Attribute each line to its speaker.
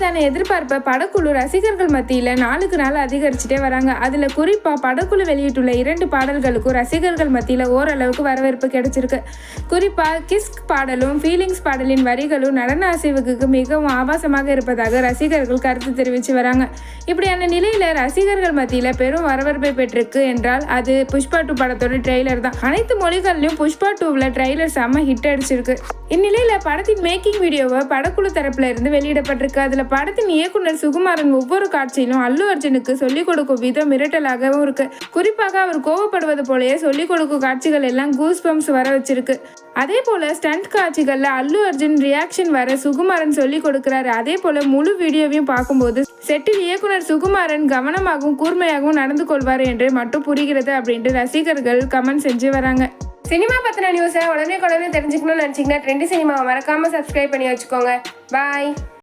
Speaker 1: மீதான எதிர்பார்ப்பை படக்குழு ரசிகர்கள் மத்தியில் நாளுக்கு நாள் அதிகரிச்சுட்டே வராங்க. அதில் குறிப்பாக படக்குழு வெளியிட்டுள்ள 2 பாடல்களுக்கும் ரசிகர்கள் மத்தியில் ஓரளவுக்கு வரவேற்பு கிடைச்சிருக்கு. குறிப்பாக கிஸ்க் பாடலும் ஃபீலிங்ஸ் பாடலின் வரிகளும் நடன அசைவுக்கு மிகவும் ஆபாசமாக இருப்பதாக ரசிகர்கள் கருத்து தெரிவித்து வராங்க. இப்படியான நிலையில் ரசிகர்கள் மத்தியில் பெரும் வரவேற்பை பெற்றிருக்கு என்றால் அது புஷ்பா 2 படத்தோட ட்ரெய்லர் தான். அனைத்து மொழிகளிலும் புஷ்பா 2வில் ட்ரெய்லர் செம்ம ஹிட் அடிச்சிருக்கு. இந்நிலையில் படத்தின் மேக்கிங் வீடியோவை படக்குழு தரப்புல இருந்து வெளியிடப்பட்டிருக்கு. அதில் படத்தின் இயக்குனர் சுகுமாரன் ஒவ்வொரு காட்சியிலும் அல்லு அர்ஜுனுக்கு சொல்லிக் கொடுக்கும் விதம் மிரட்டலாகவும் இருக்கு. குறிப்பாக அவர் கோவப்படுவது போலயே சொல்லிக் கொடுக்கும் காட்சிகள் எல்லாம் கூஸ் பம்ப்ஸ் வர வச்சிருக்கு. அதே போல ஸ்டண்ட் காட்சிகள்ல அல்லு அர்ஜுன் ரியாக்ஷன் வர சுகுமாரன் சொல்லிக் கொடுக்கிறாரு. அதே போல முழு வீடியோவையும் பார்க்கும்போது செட்டில் இயக்குனர் சுகுமாரன் கவனமாகவும் கூர்மையாகவும் நடந்து கொள்வார் என்று மட்டும் புரிகிறது அப்படின்ட்டு ரசிகர்கள் கமெண்ட் செஞ்சு வராங்க. சினிமா பத்தின நியூஸை உடனே தெரிஞ்சுக்கணும்னு நினைச்சீங்கன்னா ட்ரெண்டி சினிமாவை மறக்காம சப்ஸ்கிரைப் பண்ணி வச்சுக்கோங்க. பாய்.